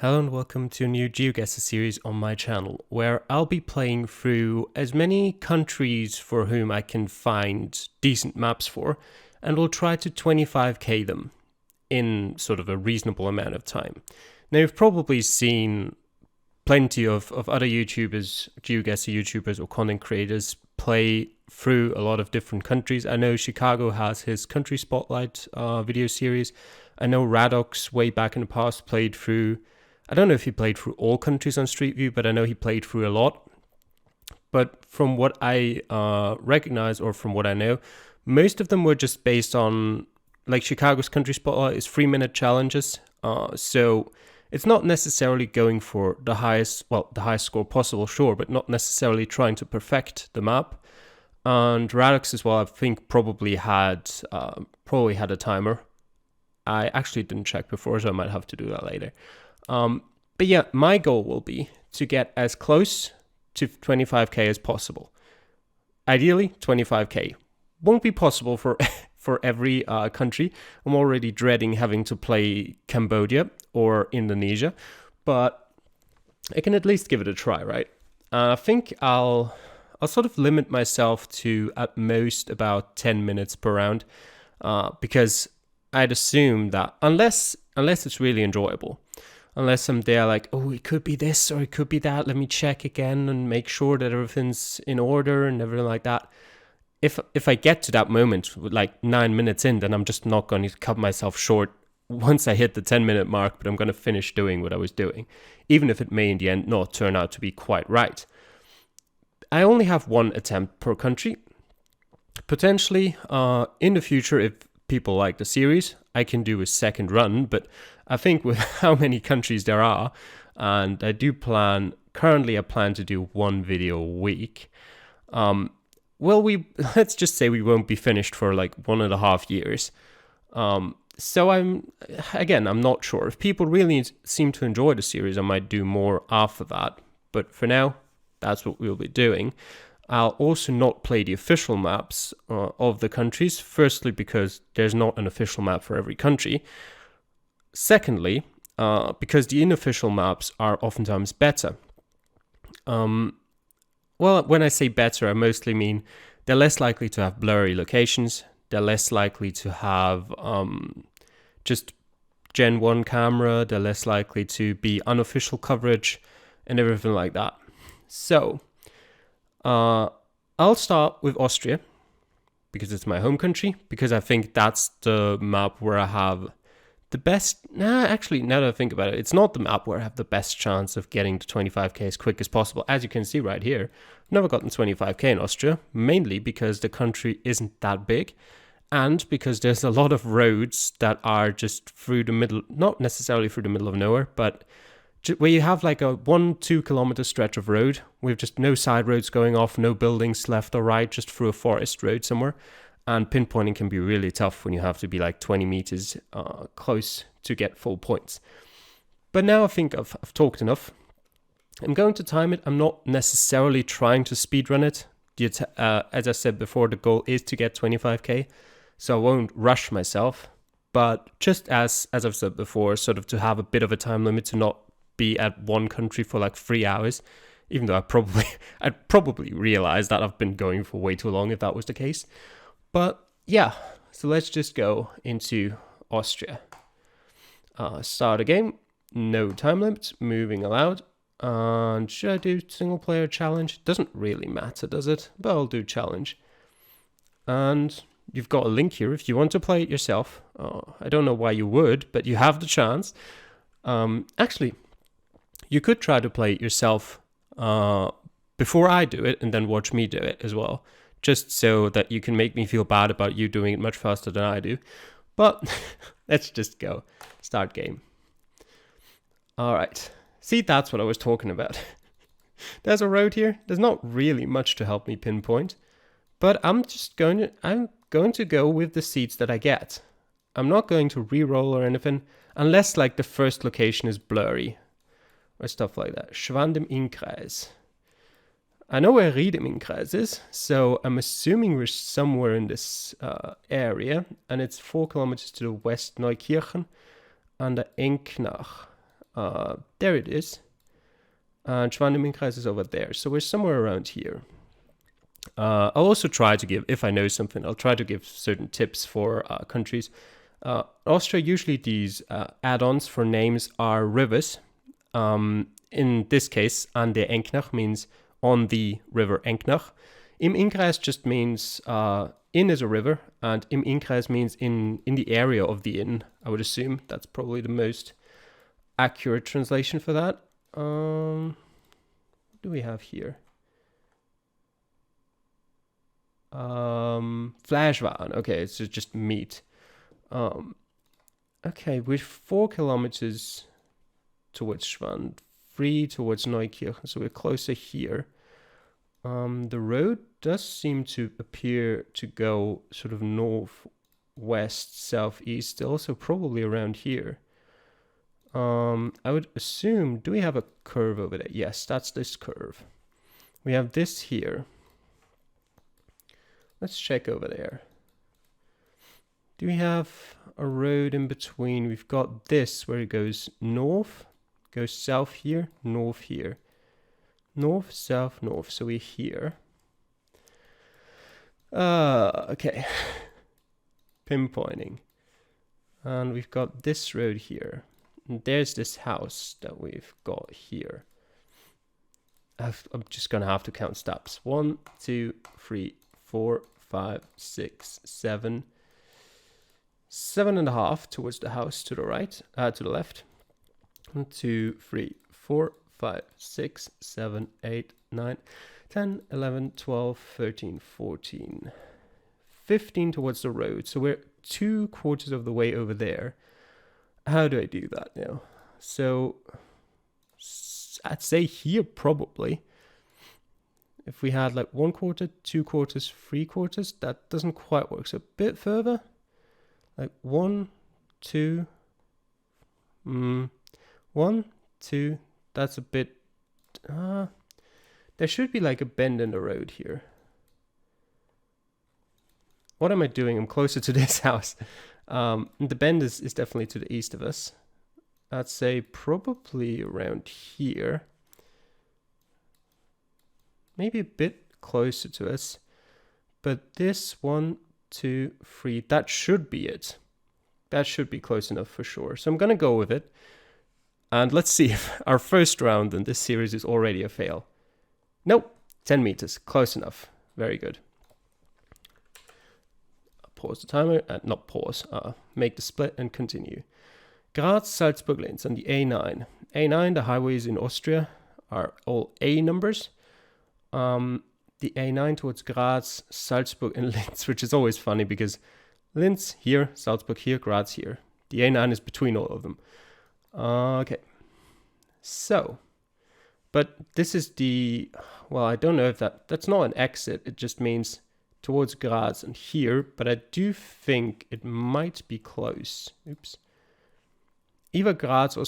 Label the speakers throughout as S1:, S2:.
S1: Hello and welcome to a new GeoGuessr series on my channel, where I'll be playing through as many countries for whom I can find decent maps for, and we'll try to 25k them in sort of a reasonable amount of time. Now you've probably seen plenty of other YouTubers, GeoGuessr YouTubers or content creators play through a lot of different countries. I know Chicago has his Country Spotlight video series. I know Radox way back in the past played through, I don't know if he played through all countries on Street View, but I know he played through a lot. But from what I recognize or from what I know, most of them were just based on, like Chicago's Country Spotlight is 3-minute challenges. So it's not necessarily going for the highest score possible, sure, but not necessarily trying to perfect the map. And Radox as well, I think probably had a timer. I actually didn't check before, so I might have to do that later. But yeah, my goal will be to get as close to 25k as possible. Ideally, 25k. Won't be possible for for every country. I'm already dreading having to play Cambodia or Indonesia, but I can at least give it a try, right? I think I'll sort of limit myself to at most about 10 minutes per round, because I'd assume that unless it's really enjoyable, unless I'm there like, oh, it could be this or it could be that, let me check again and make sure that everything's in order and everything like that. If I get to that moment, like 9 minutes in, then I'm just not going to cut myself short once I hit the 10-minute mark, but I'm going to finish doing what I was doing, even if it may in the end not turn out to be quite right. I only have one attempt per country. Potentially, in the future, if people like the series, I can do a second run, but I think with how many countries there are, and I plan to do one video a week, let's just say we won't be finished for like 1.5 years. So I'm not sure. If people really seem to enjoy the series, I might do more after that, but for now, that's what we'll be doing. I'll also not play the official maps of the countries. Firstly, because there's not an official map for every country. Secondly, because the unofficial maps are oftentimes better. Well, when I say better, I mostly mean they're less likely to have blurry locations. They're less likely to have just Gen 1 camera. They're less likely to be unofficial coverage and everything like that. So I'll start with Austria because it's my home country, because I think that's the map where I have the best. Actually, now that I think about it, it's not the map where I have the best chance of getting to 25k as quick as possible. As you can see right here, I've never gotten 25k in Austria, mainly because the country isn't that big and because there's a lot of roads that are just through the middle, not necessarily through the middle of nowhere, but where you have like a 1-2 kilometer stretch of road with just no side roads going off, no buildings left or right, just through a forest road somewhere. And pinpointing can be really tough when you have to be like 20 meters close to get full points. But now I think I've talked enough. I'm going to time it. I'm not necessarily trying to speedrun it. As I said before, the goal is to get 25k, so I won't rush myself. But just as I've said before, sort of to have a bit of a time limit, to not be at one country for like 3 hours, even though I'd probably realize that I've been going for way too long if that was the case. But yeah, so let's just go into Austria. Start a game, no time limit, moving allowed. And should I do single player challenge? Doesn't really matter, does it? But I'll do challenge. And you've got a link here if you want to play it yourself. I don't know why you would, but you have the chance. Actually, you could try to play it yourself before I do it and then watch me do it as well, just so that you can make me feel bad about you doing it much faster than I do. But let's just go. Start game. All right. See, that's what I was talking about. There's a road here. There's not really much to help me pinpoint, but I'm going to go with the seeds that I get. I'm not going to re-roll or anything, unless like the first location is blurry or stuff like that. Schwand im Innkreis. I know where Ried im Innkreis is, so I'm assuming we're somewhere in this area, and it's 4 kilometers to the west, Neukirchen, an der Enknach. There it is. And Schwan im Innkreis is over there. So we're somewhere around here. I'll also try to give, if I know something, I'll try to give certain tips for countries. Austria, usually these add-ons for names are rivers. In this case, an der Enknach means on the river Enknach. Im Innkreis just means in is a river, and im Innkreis means in the area of the inn, I would assume. That's probably the most accurate translation for that. What do we have here? Fleischwaren. Okay, it's just meat. Okay, we're 4 kilometers towards Schwand, 3 towards Neukirchen, so we're closer here. The road does seem to appear to go sort of north, west, southeast still, so probably around here. I would assume, do we have a curve over there? Yes, that's this curve. We have this here. Let's check over there. Do we have a road in between? We've got this where it goes north, goes south here, north here. North, south, north. So we're here. Okay. Pinpointing. And we've got this road here. And there's this house that we've got here. I'm just going to have to count steps. 1, 2, 3, 4, 5, 6, 7. 7.5 towards the house to the right, to the left. 1, 2, 3, 4, 5, 6, 7, 8, 9, 10, 11, 12, 13, 14, 15 towards the road. So we're 2/4 of the way over there. How do I do that now? So I'd say here probably. If we had like 1/4, 2/4, 3/4, that doesn't quite work. So a bit further, like 1, 2, 1, 2. That's a bit. There should be like a bend in the road here. What am I doing? I'm closer to this house. The bend is definitely to the east of us. I'd say probably around here. Maybe a bit closer to us. But this 1, 2, 3, that should be it. That should be close enough for sure. So I'm going to go with it. And let's see if our first round in this series is already a fail. Nope, 10 meters, close enough. Very good. Pause the timer, not pause, make the split and continue. Graz, Salzburg, Linz, and the A9. A9, the highways in Austria, are all A numbers. The A9 towards Graz, Salzburg, and Linz, which is always funny because Linz here, Salzburg here, Graz here. The A9 is between all of them. Okay. So, but this is the, well, I don't know if that's not an exit. It just means towards Graz and here, but I do think it might be close. Oops. Either Graz or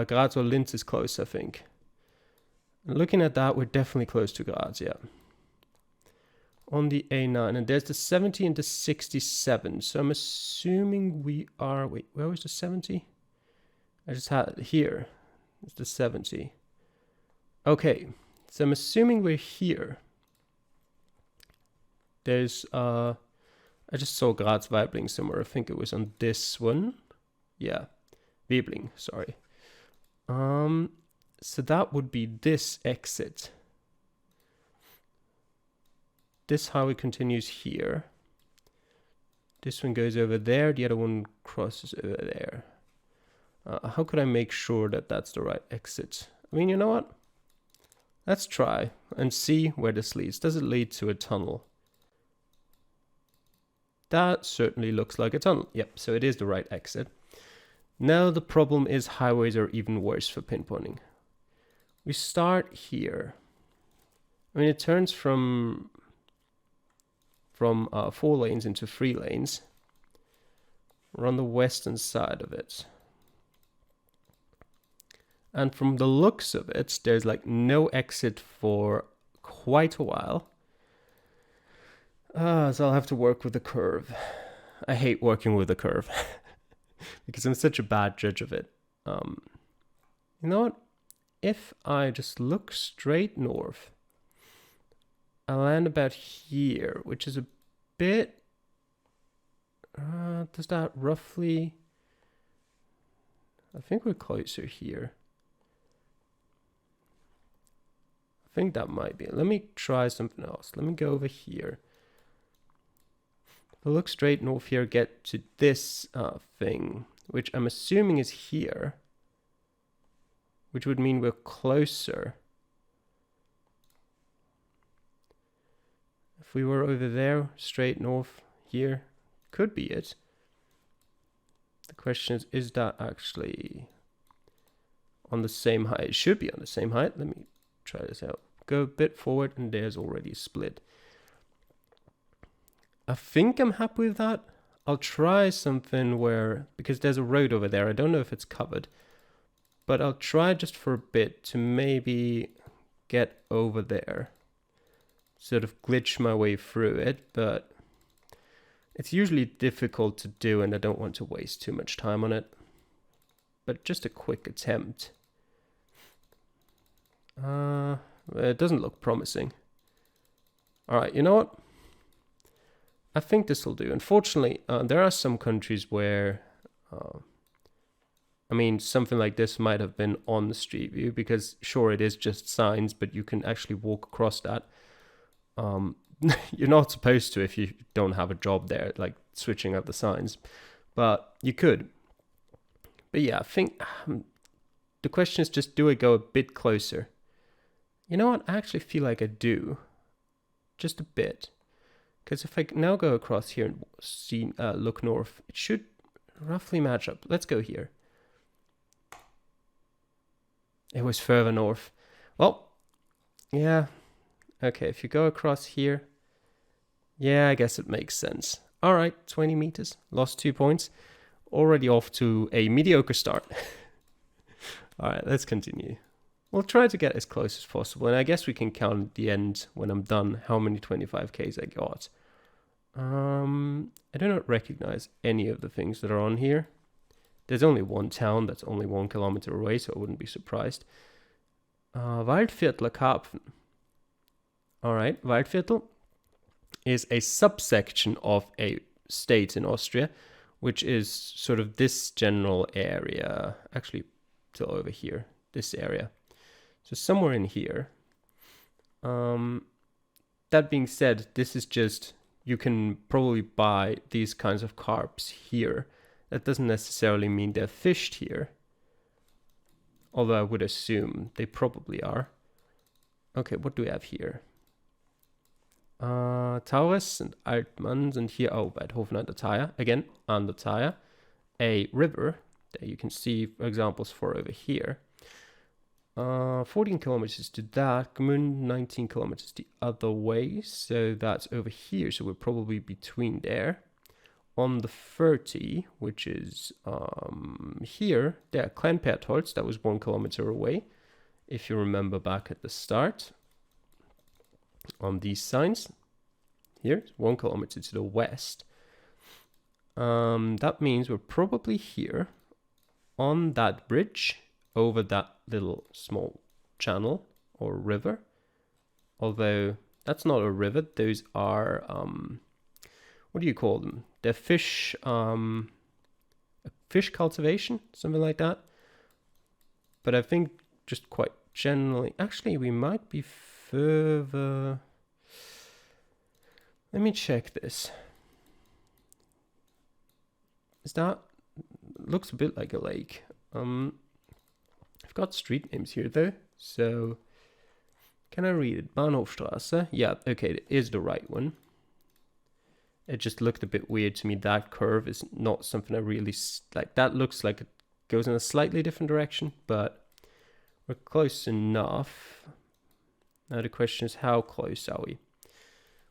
S1: Graz or Linz is close, I think. Looking at that, we're definitely close to Graz, yeah. On the A9, and there's the 70 and the 67. So I'm assuming we are, wait, where was the 70? I just had it here. It's the 70. Okay, so I'm assuming we're here. There's, I just saw Graz Weibling somewhere. I think it was on this one. Yeah, Weibling, sorry. So that would be this exit. This highway continues here. This one goes over there. The other one crosses over there. How could I make sure that that's the right exit? I mean, you know what? Let's try and see where this leads. Does it lead to a tunnel? That certainly looks like a tunnel. Yep, so it is the right exit. Now the problem is highways are even worse for pinpointing. We start here. I mean, it turns from 4 lanes into 3 lanes. We're on the western side of it. And from the looks of it, there's like no exit for quite a while. So I'll have to work with the curve. I hate working with the curve because I'm such a bad judge of it. You know what? If I just look straight north, I'll land about here, which is a bit... does that roughly... I think we're closer here. I think that might be it. Let me try something else. Let me go over here. If I look straight north here, get to this thing, which I'm assuming is here, which would mean we're closer. If we were over there, straight north here, could be it. The question is that actually on the same height? It should be on the same height. Let me try this out. Go a bit forward and there's already a split. I think I'm happy with that. I'll try something where, because there's a road over there, I don't know if it's covered, but I'll try just for a bit to maybe get over there. Sort of glitch my way through it, but it's usually difficult to do and I don't want to waste too much time on it. But just a quick attempt. It doesn't look promising. Alright, you know what? I think this will do. Unfortunately, there are some countries where, I mean, something like this might have been on the street view because sure, it is just signs, but you can actually walk across that. You're not supposed to if you don't have a job there, like switching out the signs, but you could. But yeah, I think the question is just, do I go a bit closer? You know what? I actually feel like I do. Just a bit. Because if I now go across here and see, look north, it should roughly match up. Let's go here. It was further north. Well, yeah. Okay, if you go across here, yeah, I guess it makes sense. All right, 20 meters, lost 2 points. Already off to a mediocre start. All right, let's continue. We'll try to get as close as possible, and I guess we can count at the end when I'm done how many 25Ks I got. I do not recognize any of the things that are on here. There's only one town that's only 1 kilometer away, so I wouldn't be surprised. Waldviertler Karpfen. Alright, Waldviertel is a subsection of a state in Austria, which is sort of this general area, actually till over here, this area. So somewhere in here. That being said, this is just, you can probably buy these kinds of carps here. That doesn't necessarily mean they're fished here. Although I would assume they probably are. Okay, what do we have here? Taurus and Altmanns, and here, oh, Beethoven an der Thaya, again, an der Thaya, a river that you can see examples for over here. 14 kilometers to that, Gmünd 19 kilometers the other way, so that's over here, so we're probably between there. On the 30, which is here, there, Kleinpertholz, that was 1 kilometer away, if you remember back at the start. On these signs, here, 1 kilometer to the west. That means we're probably here, on that bridge, over that little small channel or river. Although that's not a river, those are what do you call them? They're fish cultivation, something like that. But I think just quite generally, actually we might be further. Let me check this. Is that, looks a bit like a lake. I've got street names here though, so can I read it? Bahnhofstrasse. Yeah, okay, it is the right one. It just looked a bit weird to me. That curve is not something I really like. That looks like it goes in a slightly different direction, but we're close enough. Now the question is, how close are we?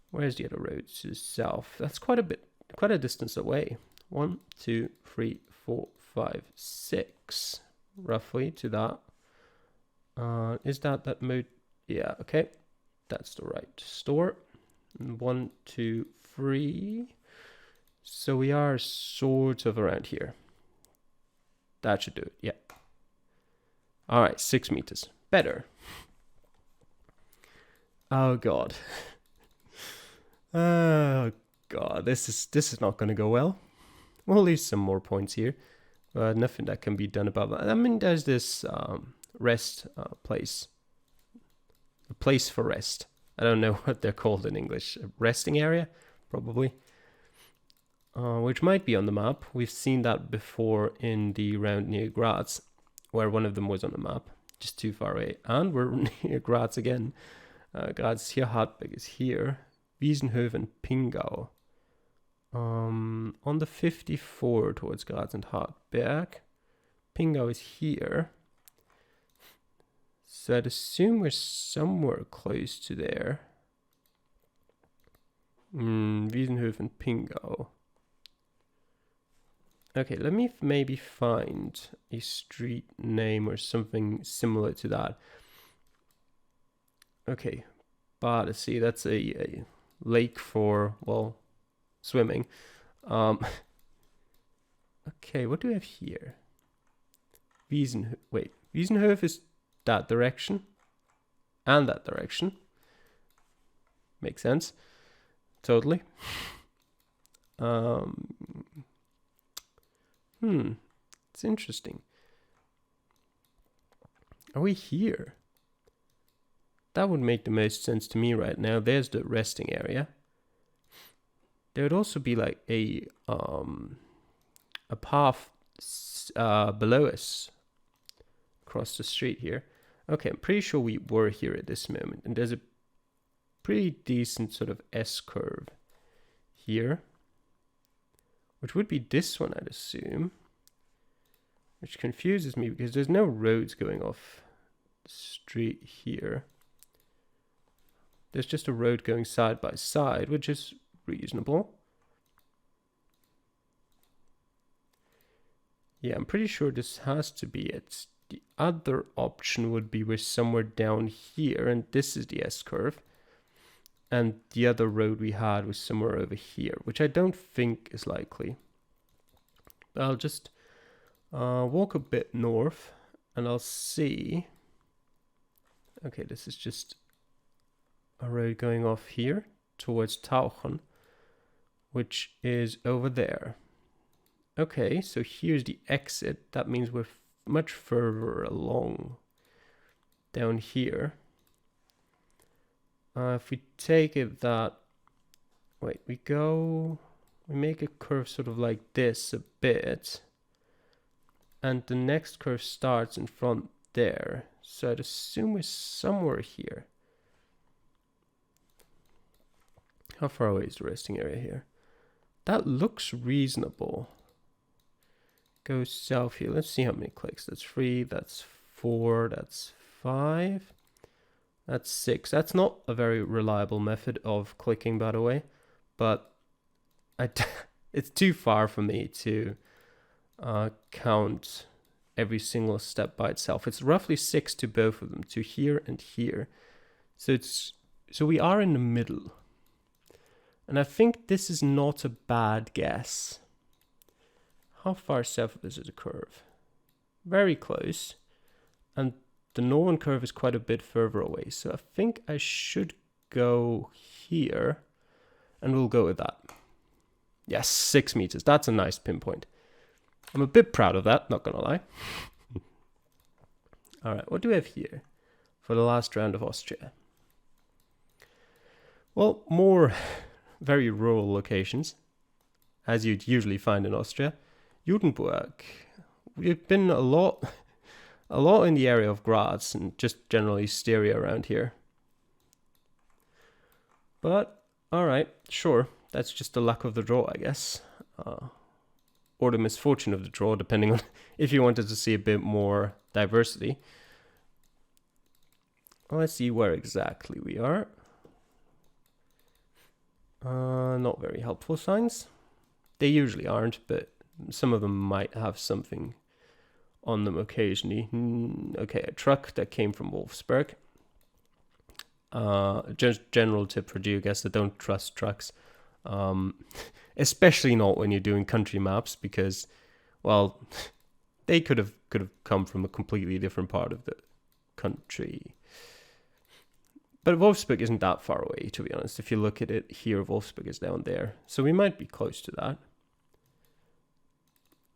S1: Where's the other road to the south? That's quite a distance away. 1, 2, 3, 4, 5, 6, roughly to that. Is that mode? Yeah, okay. That's the right store. 1, 2, 3. So we are sort of around here. That should do it. Yeah. All right, 6 meters. Better. Oh god. Oh god, this is not going to go well. We'll leave some more points here, but nothing that can be done about that. I mean, there's this rest place. A place for rest. I don't know what they're called in English. A resting area, probably. Which might be on the map. We've seen that before in the round near Graz, where one of them was on the map, just too far away. And we're near Graz again. Graz here, Hartberg is here. Wiesenhofen, Pingau. On the 54 towards Graz and Hartberg. Pingau is here. So I'd assume we're somewhere close to there. Wiesenhofen, Pingau. Okay, let me maybe find a street name or something similar to that. Okay, Badesee, that's a lake for, well, swimming. Okay, what do we have here? Wiesenhof is that direction and that direction. Makes sense. Totally. It's interesting. Are we here? That would make the most sense to me right now. There's the resting area. There would also be like a path below us across the street here. Okay, I'm pretty sure we were here at this moment, and there's a pretty decent sort of S-curve here, which would be this one, I'd assume, which confuses me because there's no roads going off the street here. There's just a road going side by side, which is reasonable. Yeah, I'm pretty sure this has to be it. The other option would be we're somewhere down here, and this is the S-curve. And the other road we had was somewhere over here, which I don't think is likely. But I'll just walk a bit north, and I'll see. Okay, this is just a road going off here towards Tauchen, which is over there. Okay, so here's the exit. That means we're much further along down here. If we take it that, wait, we make a curve sort of like this a bit, and the next curve starts in front there. So I'd assume we're somewhere here. How far away is the resting area here? That looks reasonable. Go south here. Let's see how many clicks. That's 3, that's 4, that's 5, that's 6. That's not a very reliable method of clicking, by the way, but it's too far for me to count every single step by itself. It's roughly 6 to both of them, to here and here. So we are in the middle. And I think this is not a bad guess. How far south of this is a curve? Very close. And the northern curve is quite a bit further away. So I think I should go here. And we'll go with that. Yes, 6 meters. That's a nice pinpoint. I'm a bit proud of that, not gonna lie. All right, what do we have here for the last round of Austria? Well, more very rural locations, as you'd usually find in Austria. Judenburg. We've been a lot in the area of Graz and just generally Styria around here. But, alright, sure, that's just the luck of the draw, I guess. Or the misfortune of the draw, depending on if you wanted to see a bit more diversity. Let's see where exactly we are. Not very helpful signs. They usually aren't, but some of them might have something on them occasionally. Okay, a truck that came from Wolfsburg. Just general tip for GeoGuessr, don't trust trucks. Especially not when you're doing country maps, because, well, they could have come from a completely different part of the country. But Wolfsburg isn't that far away, to be honest. If you look at it here, Wolfsburg is down there. So we might be close to that.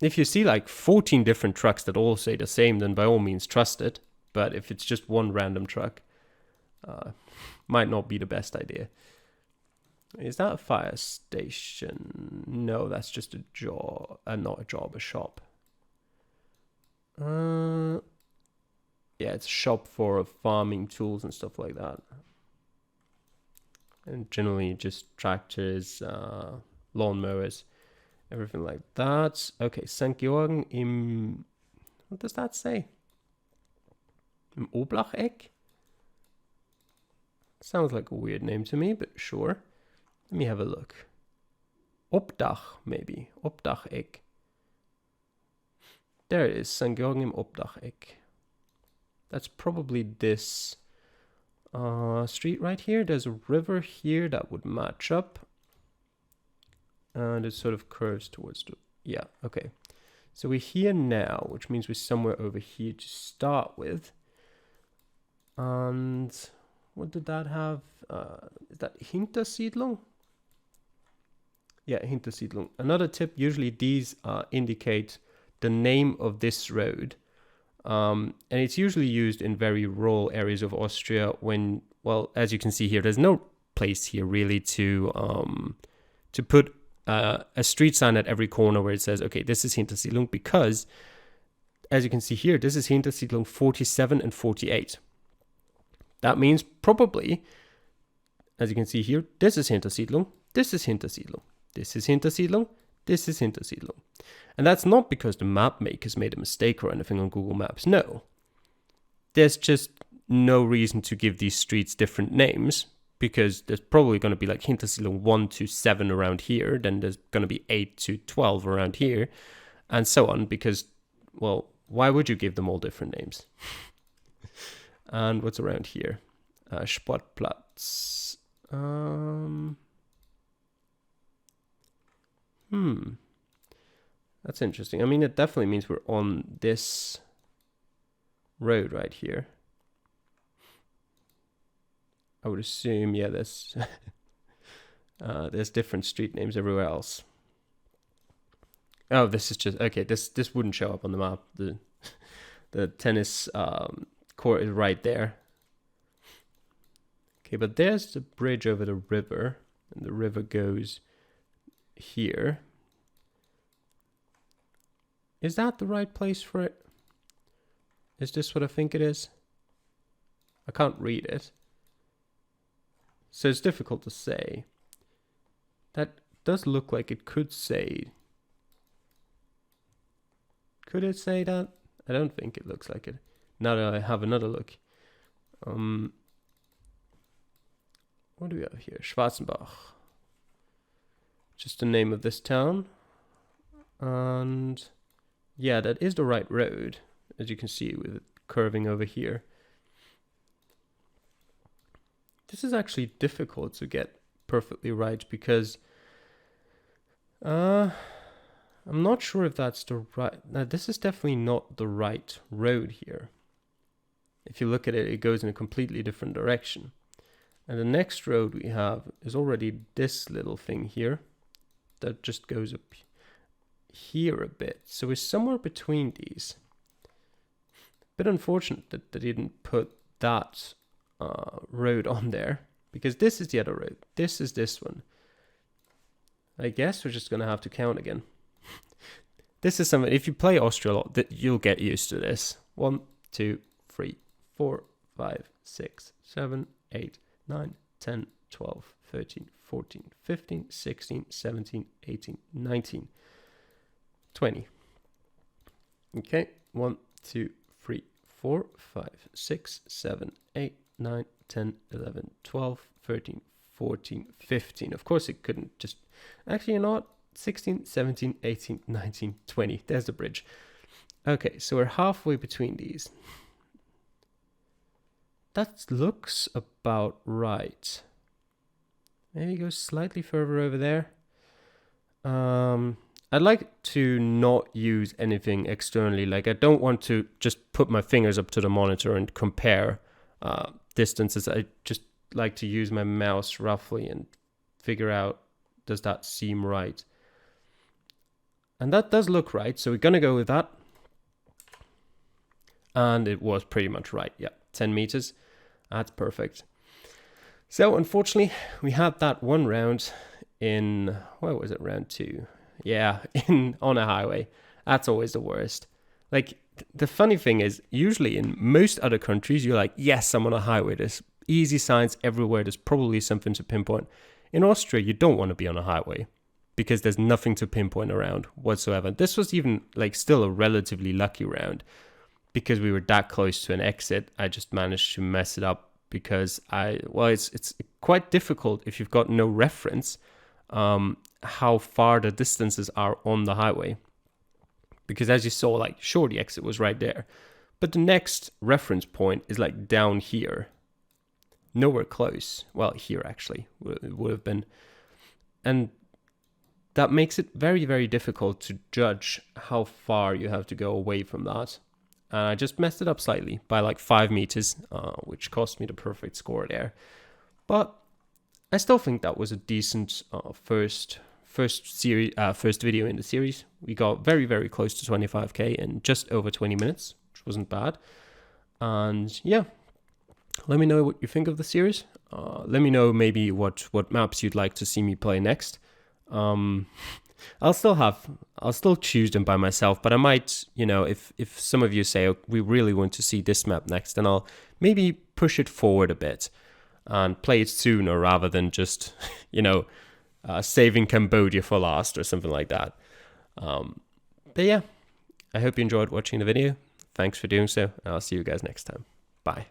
S1: If you see like 14 different trucks that all say the same, then by all means trust it. But if it's just one random truck, might not be the best idea. Is that a fire station? No, that's just a job. Not a job, a shop. Yeah, it's a shop for farming tools and stuff like that. And generally just tractors, lawnmowers, everything like that. Okay, St. Georgen im... What does that say? Im Oblacheck? Sounds like a weird name to me, but sure. Let me have a look. Obdach, maybe. Obdacheck. There it is, St. Georgen im Obdacheck. That's probably this street right here. There's a river here that would match up. And it sort of curves towards the... Yeah, okay. So we're here now, which means we're somewhere over here to start with. And what did that have? Is that Hintersiedlung? Yeah, Hintersiedlung. Another tip, usually these indicate the name of this road. And it's usually used in very rural areas of Austria when, well, as you can see here, there's no place here really to put a street sign at every corner where it says, okay, this is Hintersiedlung, because as you can see here, this is Hintersiedlung 47 and 48. That means probably, as you can see here, this is Hintersiedlung, this is Hintersiedlung. This is Hintersiedlung, this is Hintersiedlung. And that's not because the map makers made a mistake or anything on Google Maps, no. There's just no reason to give these streets different names, because there's probably going to be like Hintersiedlung 1 to 7 around here, then there's going to be 8 to 12 around here, and so on, because, well, why would you give them all different names? And what's around here? Sportplatz. That's interesting. I mean, it definitely means we're on this road right here. I would assume, yeah, there's different street names everywhere else. Oh, this is just okay. This wouldn't show up on the map. The tennis court is right there. Okay, but there's the bridge over the river, and the river goes here. Is that the right place for it? Is this what I think it is? I can't read it. So it's difficult to say. That does look like it could say. Could it say that? I don't think it looks like it. Now that I have another look. What do we have here? Schwarzenbach. Just the name of this town. And yeah, that is the right road, as you can see with it curving over here. This is actually difficult to get perfectly right because I'm not sure if that's the right... Now, this is definitely not the right road here. If you look at it, it goes in a completely different direction. And the next road we have is already this little thing here that just goes up here a bit. So we're somewhere between these. A bit unfortunate that they didn't put that road on there, because this is the other road. This is this one. I guess we're just going to have to count again. This is something, if you play Austria a lot, you'll get used to this. 1, 2, 3, 4, 5, 6, 7, 8, 9, 10, 12, 13, 14, 15, 16, 17, 18, 19, 20. Okay, 1, 2, 3, 4, 5, 6, 7, 8, 9, 10, 11, 12, 13, 14, 15. Of course it couldn't just... Actually, you're not. 16, 17, 18, 19, 20. There's the bridge. Okay, so we're halfway between these. That looks about right. Maybe go slightly further over there. I'd like to not use anything externally. Like I don't want to just put my fingers up to the monitor and compare distances. I just like to use my mouse roughly and figure out, does that seem right? And that does look right, so we're gonna go with that. And it was pretty much right. Yeah, 10 meters. That's perfect. So unfortunately, we had that one round in, where was it, round 2? Yeah, on a highway. That's always the worst. Like, the funny thing is, usually in most other countries, you're like, yes, I'm on a highway. There's easy signs everywhere. There's probably something to pinpoint. In Austria, you don't want to be on a highway because there's nothing to pinpoint around whatsoever. This was even like still a relatively lucky round because we were that close to an exit. I just managed to mess it up because it's quite difficult if you've got no reference how far the distances are on the highway. Because as you saw, like, sure, the exit was right there, but the next reference point is like down here. Nowhere close. Well, here actually it would have been. And that makes it very, very difficult to judge how far you have to go away from that. And I just messed it up slightly by like 5 meters, which cost me the perfect score there. But I still think that was a decent first video in the series. We got very, very close to 25k in just over 20 minutes, which wasn't bad. And yeah, let me know what you think of the series. Let me know maybe what maps you'd like to see me play next. I'll still choose them by myself, but I might, if some of you say, oh, we really want to see this map next, then I'll maybe push it forward a bit and play it sooner rather than just, saving Cambodia for last or something like that. But yeah, I hope you enjoyed watching the video. Thanks for doing so, and I'll see you guys next time. Bye.